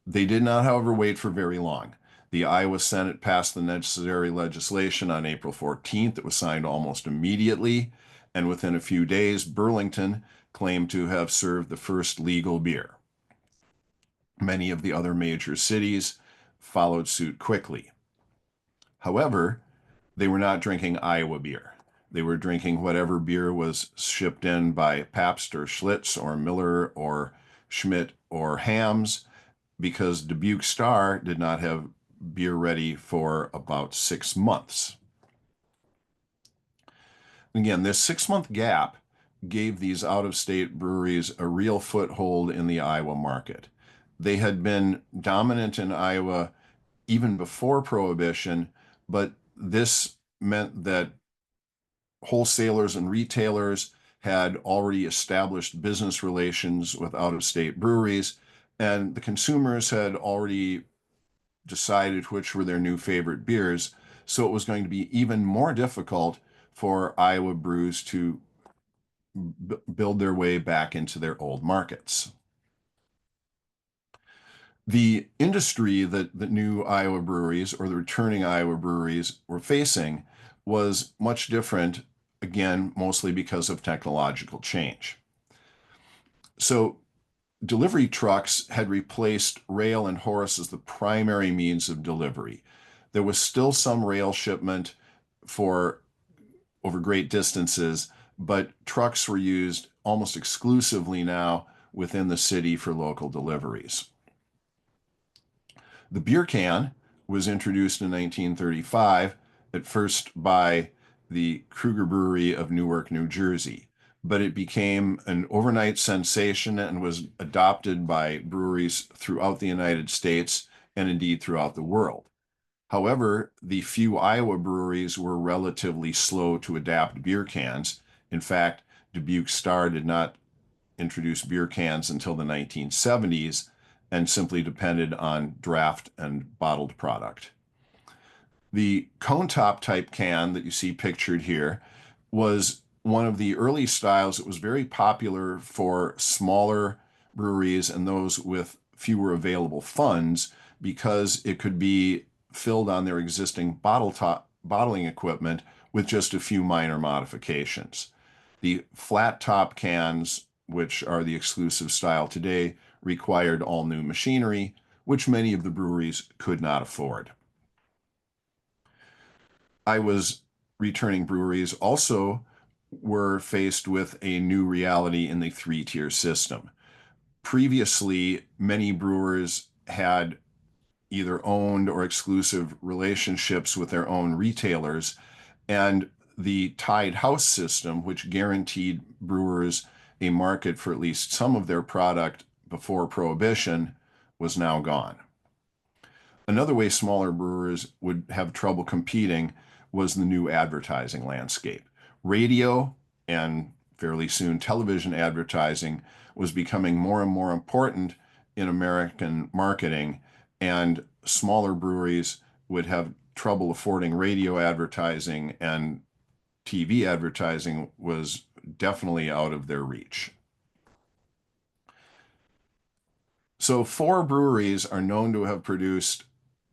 They did not, however, wait for very long. The Iowa Senate passed the necessary legislation on April 14th. It was signed almost immediately, and within a few days, Burlington claimed to have served the first legal beer. Many of the other major cities followed suit quickly. However, they were not drinking Iowa beer. They were drinking whatever beer was shipped in by Pabst or Schlitz or Miller or Schmidt or Hams, because Dubuque Star did not have beer ready for about 6 months. Again, this 6 month gap gave these out of state breweries a real foothold in the Iowa market. They had been dominant in Iowa even before Prohibition, but this meant that wholesalers and retailers had already established business relations with out of state breweries, and the consumers had already decided which were their new favorite beers. So it was going to be even more difficult for Iowa brews to build their way back into their old markets. The industry that the new Iowa breweries or the returning Iowa breweries were facing was much different, again, mostly because of technological change. So delivery trucks had replaced rail and horse as the primary means of delivery. There was still some rail shipment for over great distances, but trucks were used almost exclusively now within the city for local deliveries. The beer can was introduced in 1935, at first by the Kruger Brewery of Newark, New Jersey, but it became an overnight sensation and was adopted by breweries throughout the United States and indeed throughout the world. However, the few Iowa breweries were relatively slow to adapt beer cans. In fact, Dubuque Star did not introduce beer cans until the 1970s and simply depended on draft and bottled product. The cone top type can that you see pictured here was one of the early styles that was very popular for smaller breweries and those with fewer available funds, because it could be filled on their existing bottling equipment with just a few minor modifications. The flat top cans, which are the exclusive style today, required all new machinery, which many of the breweries could not afford. Iowa's returning breweries also were faced with a new reality in the three-tier system. Previously, many brewers had either owned or exclusive relationships with their own retailers, and the tied house system, which guaranteed brewers a market for at least some of their product before Prohibition, was now gone. Another way smaller brewers would have trouble competing was the new advertising landscape. Radio and fairly soon television advertising was becoming more and more important in American marketing, and smaller breweries would have trouble affording radio advertising, and TV advertising was definitely out of their reach. So, four breweries are known to have produced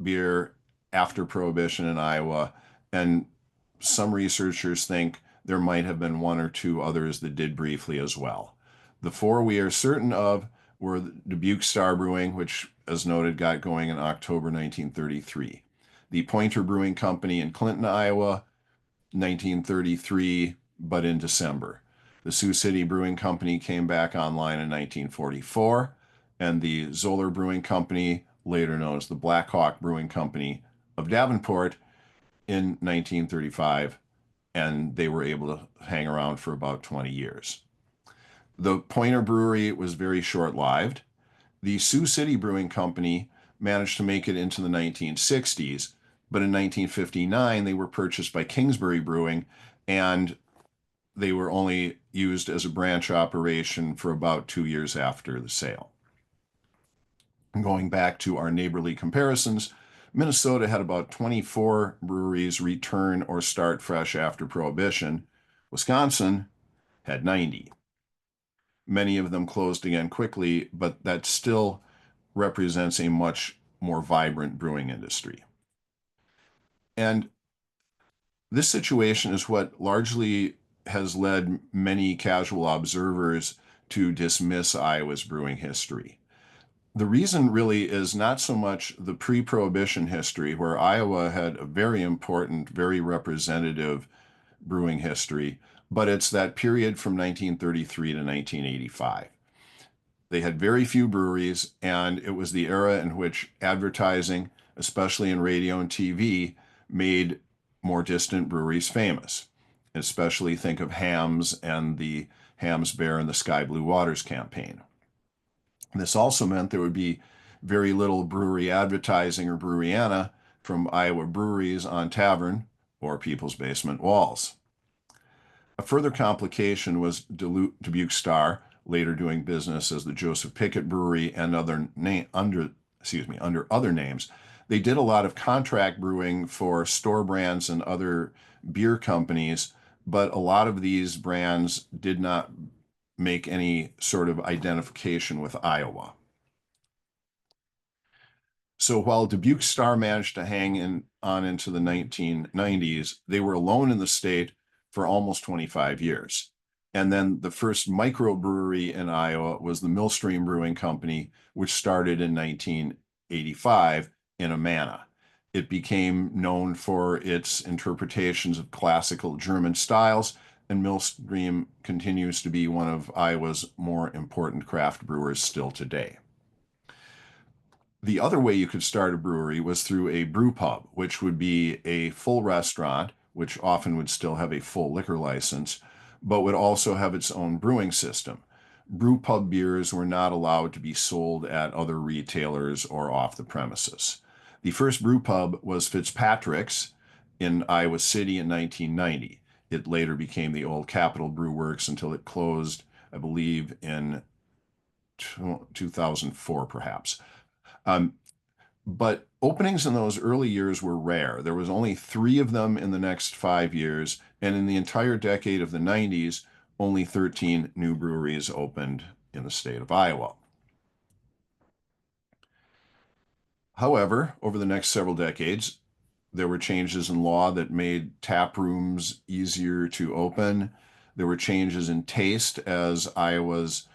beer after Prohibition in Iowa, and some researchers think there might have been one or two others that did briefly as well. The four we are certain of were Dubuque Star Brewing, which, as noted, got going in October 1933. The Pointer Brewing Company in Clinton, Iowa, 1933, but in December. The Sioux City Brewing Company came back online in 1944, and the Zoller Brewing Company, later known as the Black Hawk Brewing Company of Davenport, in 1935, and they were able to hang around for about 20 years. The Pointer Brewery was very short-lived. The Sioux City Brewing Company managed to make it into the 1960s, but in 1959 they were purchased by Kingsbury Brewing, and they were only used as a branch operation for about 2 years after the sale. Going back to our neighborly comparisons, Minnesota had about 24 breweries return or start fresh after Prohibition. Wisconsin had 90. Many of them closed again quickly, but that still represents a much more vibrant brewing industry. And this situation is what largely has led many casual observers to dismiss Iowa's brewing history. The reason really is not so much the pre-Prohibition history, where Iowa had a very important, very representative brewing history, but it's that period from 1933 to 1985. They had very few breweries, and it was the era in which advertising, especially in radio and TV, made more distant breweries famous. Especially think of Hams and the Hams Bear and the Sky Blue Waters campaign. This also meant there would be very little brewery advertising or breweriana from Iowa breweries on tavern or people's basement walls. A further complication was Dubuque Star, later doing business as the Joseph Pickett Brewery and under other names. They did a lot of contract brewing for store brands and other beer companies, but a lot of these brands did not make any sort of identification with Iowa. So while Dubuque Star managed to on into the 1990s, they were alone in the state for almost 25 years. And then the first microbrewery in Iowa was the Millstream Brewing Company, which started in 1985 in Amana. It became known for its interpretations of classical German styles, and Millstream continues to be one of Iowa's more important craft brewers still today. The other way you could start a brewery was through a brew pub, which would be a full restaurant, which often would still have a full liquor license, but would also have its own brewing system. Brew pub beers were not allowed to be sold at other retailers or off the premises. The first brew pub was Fitzpatrick's in Iowa City in 1990. It later became the old Capitol Brew Works until it closed, I believe, in 2004, perhaps. Um, but openings in those early years were rare. There was only 3 of them in the next 5 years, and in the entire decade of the 90s, only 13 new breweries opened in the state of Iowa. However, over the next several decades, there were changes in law that made tap rooms easier to open. There were changes in taste as Iowa's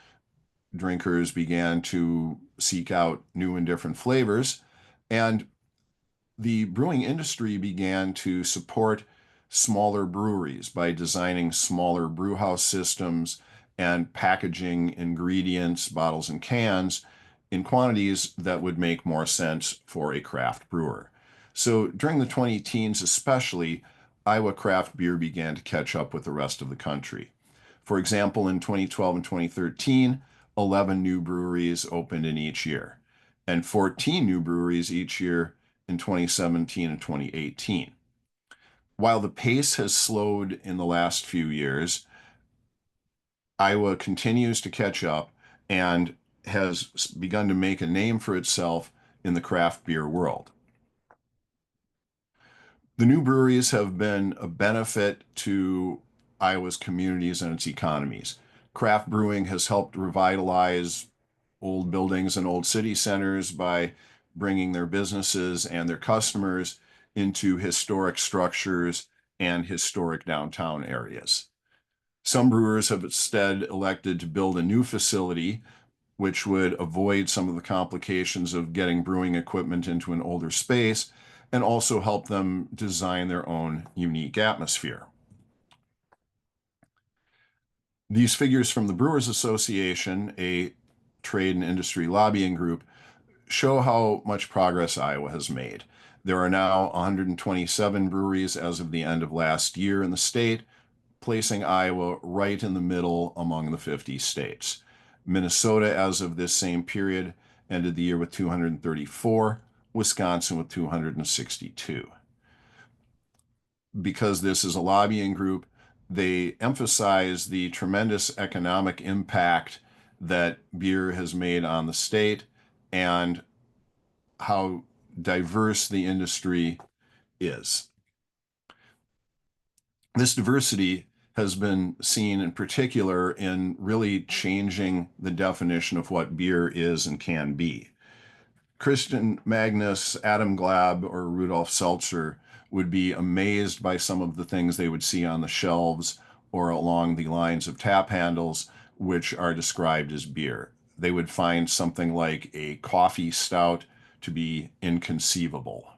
drinkers began to seek out new and different flavors. And the brewing industry began to support smaller breweries by designing smaller brewhouse systems and packaging ingredients, bottles, and cans in quantities that would make more sense for a craft brewer. So during the 20 teens, especially, Iowa craft beer began to catch up with the rest of the country. For example, in 2012 and 2013, 11 new breweries opened in each year, and 14 new breweries each year in 2017 and 2018. While the pace has slowed in the last few years, Iowa continues to catch up and has begun to make a name for itself in the craft beer world. The new breweries have been a benefit to Iowa's communities and its economies. Craft brewing has helped revitalize old buildings and old city centers by bringing their businesses and their customers into historic structures and historic downtown areas. Some brewers have instead elected to build a new facility, which would avoid some of the complications of getting brewing equipment into an older space and also help them design their own unique atmosphere. These figures from the Brewers Association, a trade and industry lobbying group, show how much progress Iowa has made. There are now 127 breweries as of the end of last year in the state, placing Iowa right in the middle among the 50 states. Minnesota, as of this same period, ended the year with 234, Wisconsin with 262. Because this is a lobbying group, they emphasize the tremendous economic impact that beer has made on the state and how diverse the industry is. This diversity has been seen in particular in really changing the definition of what beer is and can be. Christian Magnus, Adam Glab, or Rudolf Seltzer would be amazed by some of the things they would see on the shelves or along the lines of tap handles, which are described as beer. They would find something like a coffee stout to be inconceivable.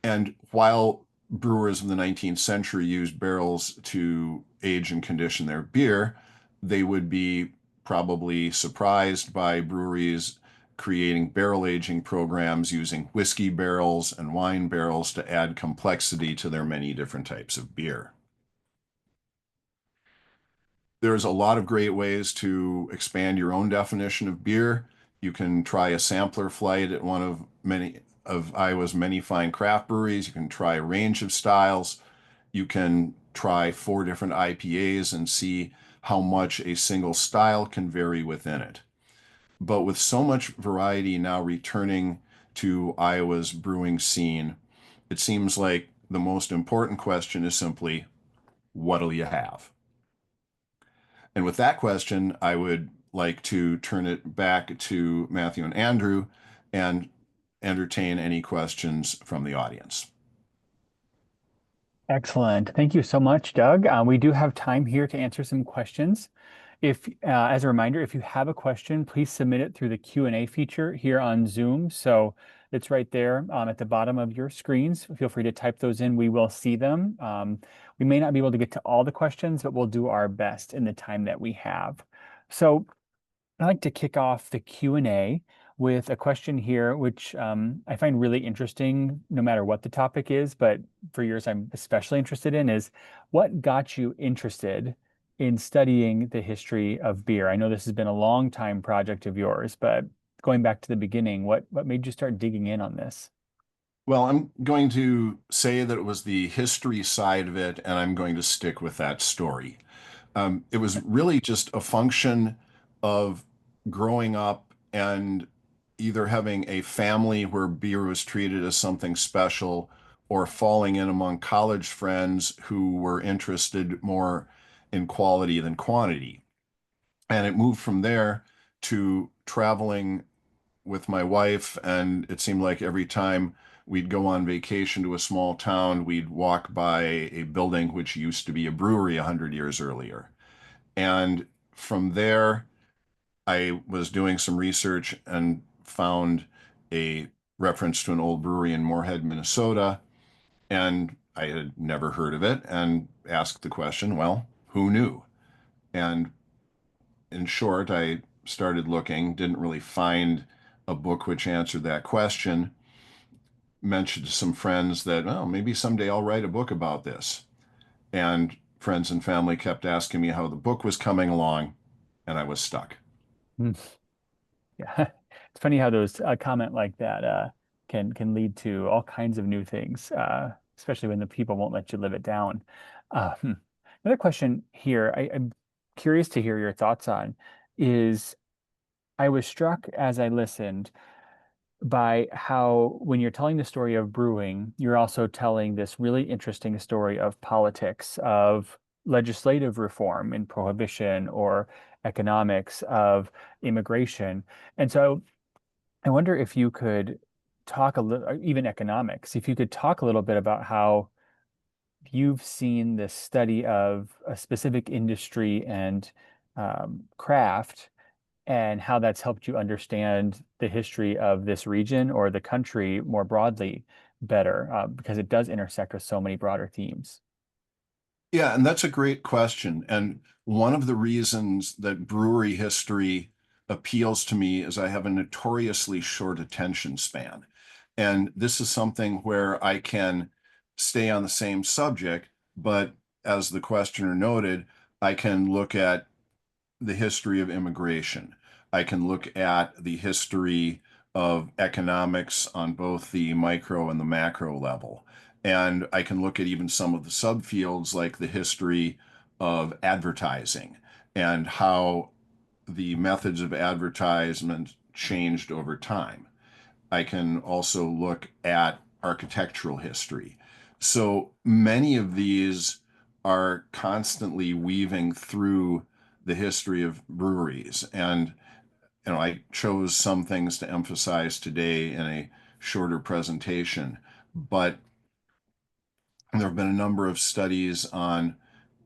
And while brewers of the 19th century used barrels to age and condition their beer, they would be probably surprised by breweries creating barrel aging programs using whiskey barrels and wine barrels to add complexity to their many different types of beer. There's a lot of great ways to expand your own definition of beer. You can try a sampler flight at one of many of Iowa's many fine craft breweries. You can try a range of styles. You can try 4 different IPAs and see how much a single style can vary within it. But with so much variety now returning to Iowa's brewing scene, it seems like the most important question is simply, what'll you have? And with that question, I would like to turn it back to Matthew and Andrew and entertain any questions from the audience. Excellent. Thank you so much, Doug. We do have time here to answer some questions. If, as a reminder, if you have a question, please submit it through the Q&A feature here on Zoom. So it's right there at the bottom of your screens. Feel free to type those in. We will see them. We may not be able to get to all the questions, but we'll do our best in the time that we have. So I'd like to kick off the Q&A with a question here, which I find really interesting, no matter what the topic is, but for yours, I'm especially interested in is what got you interested in studying the history of beer? I know this has been a long time project of yours, but going back to the beginning, what made you start digging in on this? Well, I'm going to say that it was the history side of it, and I'm going to stick with that story. It was really just a function of growing up and either having a family where beer was treated as something special or falling in among college friends who were interested more in quality than quantity. And it moved from there to traveling with my wife, and it seemed like every time we'd go on vacation to a small town, we'd walk by a building which used to be a brewery 100 years earlier. And from there, I was doing some research and found a reference to an old brewery in Moorhead, Minnesota, and I had never heard of it and asked the question, well, who knew? And in short, I started looking, didn't really find a book which answered that question. Mentioned to some friends that, oh, maybe someday I'll write a book about this. And friends and family kept asking me how the book was coming along, and I was stuck. Hmm. Yeah, it's funny how those comment like that can lead to all kinds of new things, especially when the people won't let you live it down. Hmm. Another question here, I'm curious to hear your thoughts on is I was struck as I listened by how when you're telling the story of brewing, you're also telling this really interesting story of politics, of legislative reform in prohibition or economics, of immigration. And so I wonder if you could talk a little, even economics, if you could talk a little bit about how you've seen the study of a specific industry and craft and how that's helped you understand the history of this region or the country more broadly better, because it does intersect with so many broader themes. Yeah, and that's a great question. And one of the reasons that brewery history appeals to me is I have a notoriously short attention span. And this is something where I can stay on the same subject, but as the questioner noted, I can look at the history of immigration. I can look at the history of economics on both the micro and the macro level. And I can look at even some of the subfields like the history of advertising and how the methods of advertisement changed over time. I can also look at architectural history. So many of these are constantly weaving through the history of breweries. And, I chose some things to emphasize today in a shorter presentation, but there have been a number of studies on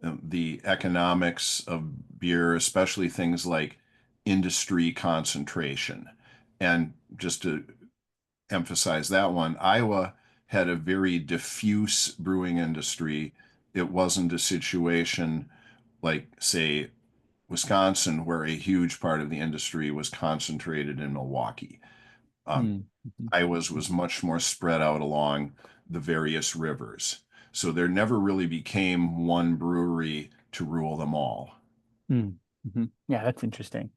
the economics of beer, especially things like industry concentration. And just to emphasize that one, Iowa had a very diffuse brewing industry. It wasn't a situation like, say, Wisconsin, where a huge part of the industry was concentrated in Milwaukee. Um, Mm, mhm, Iowa's was much more spread out along the various rivers. So there never really became one brewery to rule them all. mm, mhm. Yeah, that's interesting.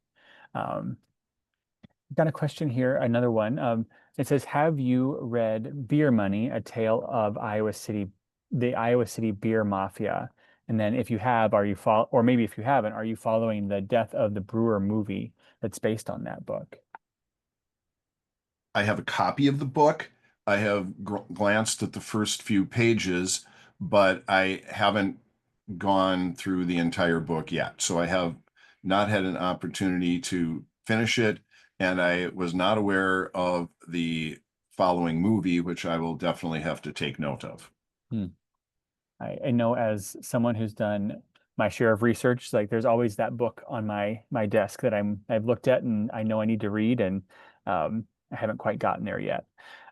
Um, Got a question here, another one. It says, "Have you read Beer Money: A Tale of Iowa City, the Iowa City Beer Mafia?" And then, if you have, are you or maybe if you haven't, are you following the Death of the Brewer movie that's based on that book? I have a copy of the book. I have glanced at the first few pages, but I haven't gone through the entire book yet. So I have not had an opportunity to finish it, and I was not aware of the following movie, which I will definitely have to take note of. Hmm. I know as someone who's done my share of research, like there's always that book on my desk that I've looked at and I know I need to read, and I haven't quite gotten there yet.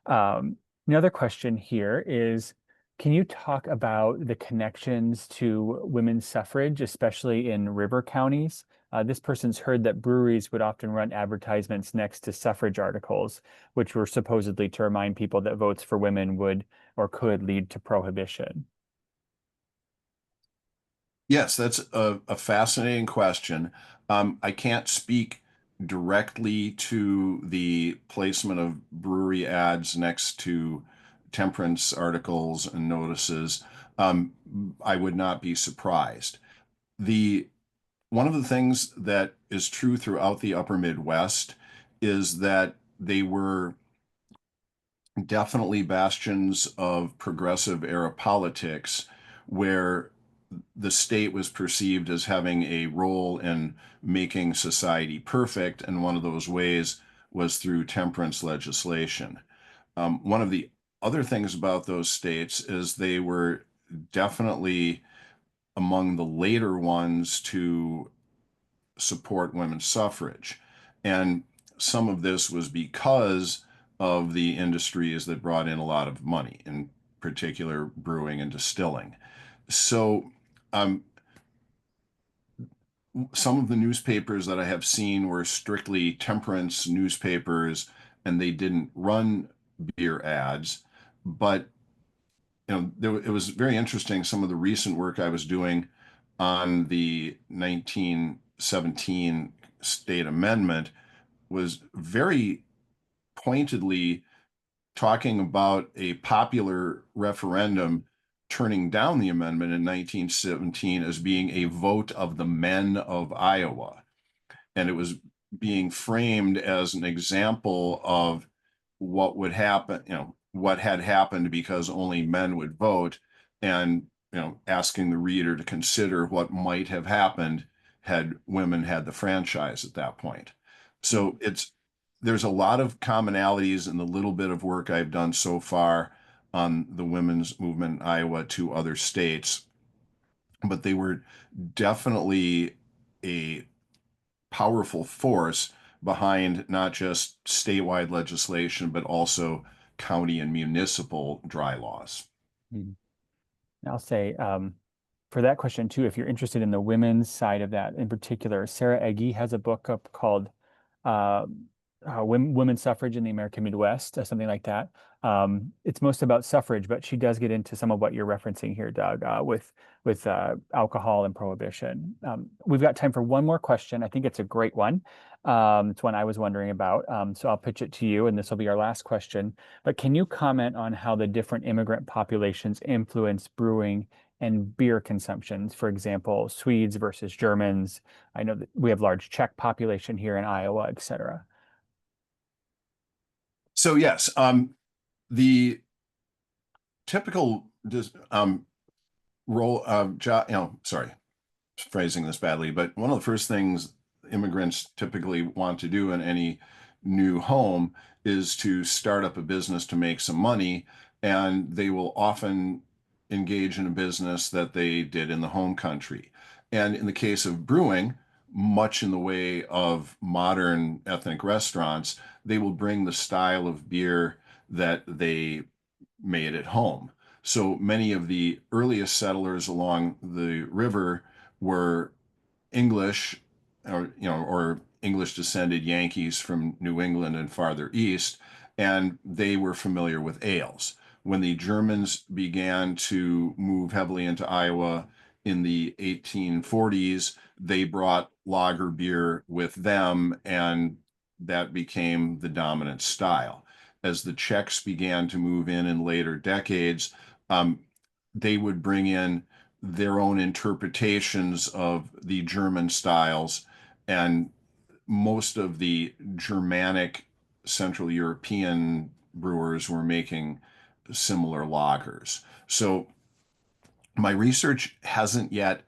Another question here is, can you talk about the connections to women's suffrage, especially in river counties? This person's heard that breweries would often run advertisements next to suffrage articles, which were supposedly to remind people that votes for women would or could lead to prohibition. Yes, that's a fascinating question. I can't speak directly to the placement of brewery ads next to temperance articles and notices. Um, I would not be surprised. The One of the things that is true throughout the upper Midwest is that they were definitely bastions of progressive era politics where the state was perceived as having a role in making society perfect, and one of those ways was through temperance legislation. One of the other things about those states is they were definitely among the later ones to support women's suffrage. And some of this was because of the industries that brought in a lot of money, in particular brewing and distilling. So, um, some of the newspapers that I have seen were strictly temperance newspapers, and they didn't run beer ads. But it was very interesting. Some of the recent work I was doing on the 1917 state amendment was very pointedly talking about a popular referendum turning down the amendment in 1917 as being a vote of the men of Iowa. And it was being framed as an example of what would happen, what had happened because only men would vote, and asking the reader to consider what might have happened had women had the franchise at that point. Hmm. So there's a lot of commonalities in the little bit of work I've done so far on the women's movement in Iowa to other states, but they were definitely a powerful force behind not just statewide legislation, but also county and municipal dry laws. Mhm. I'll say for that question too, if you're interested in the women's side of that in particular, Sarah Eggy has a book up called uh, Women's Suffrage in the American Midwest, something like that. It's most about suffrage, but she does get into some of what you're referencing here, Doug, with alcohol and prohibition. We've got time for one more question. I think it's a great one. It's one I was wondering about. So I'll pitch it to you, and this will be our last question. But can you comment on how the different immigrant populations influence brewing and beer consumptions? For example, Swedes versus Germans. I know that we have large Czech population here in Iowa, et cetera. So yes, the typical role of sorry, phrasing this badly, but one of the first things immigrants typically want to do in any new home is to start up a business to make some money, and they will often engage in a business that they did in the home country. And in the case of brewing, much in the way of modern ethnic restaurants, they will bring the style of beer that they made it home. So many of the earliest settlers along the river were English, or English descended Yankees from New England and farther east, and they were familiar with ales. When the Germans began to move heavily into Iowa in the 1840s, they brought lager beer with them, and that became the dominant style. As the Czechs began to move in later decades, um, they would bring in their own interpretations of the German styles, and most of the Germanic Central European brewers were making similar lagers. So my research hasn't yet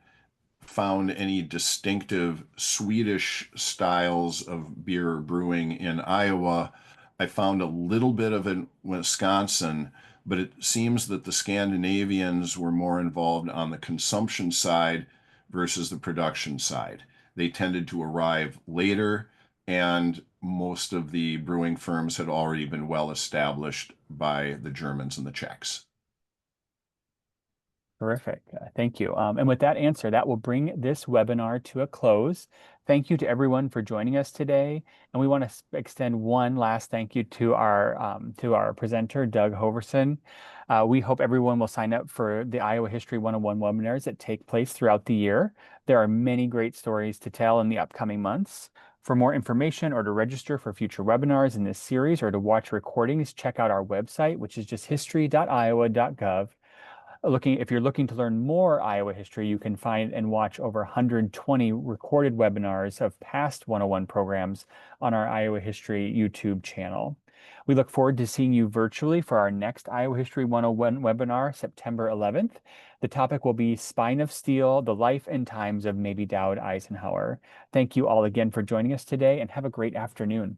found any distinctive Swedish styles of beer brewing in Iowa. I found a little bit of it in Wisconsin, but it seems that the Scandinavians were more involved on the consumption side versus the production side. They tended to arrive later, and most of the brewing firms had already been well established by the Germans and the Czechs. Terrific. Thank you. And with that answer, that will bring this webinar to a close. Thank you to everyone for joining us today. And we want to extend one last thank you to our presenter, Doug Hoverson. We hope everyone will sign up for the Iowa History 101 webinars that take place throughout the year. There are many great stories to tell in the upcoming months. For more information or to register for future webinars in this series or to watch recordings, check out our website, which is just history.iowa.gov. If you're looking to learn more Iowa history, you can find and watch over 120 recorded webinars of past 101 programs on our Iowa History YouTube channel. We look forward to seeing you virtually for our next Iowa History 101 webinar, September 11th. The topic will be Spine of Steel, the Life and Times of Maybe Dowd Eisenhower. Thank you all again for joining us today, and have a great afternoon.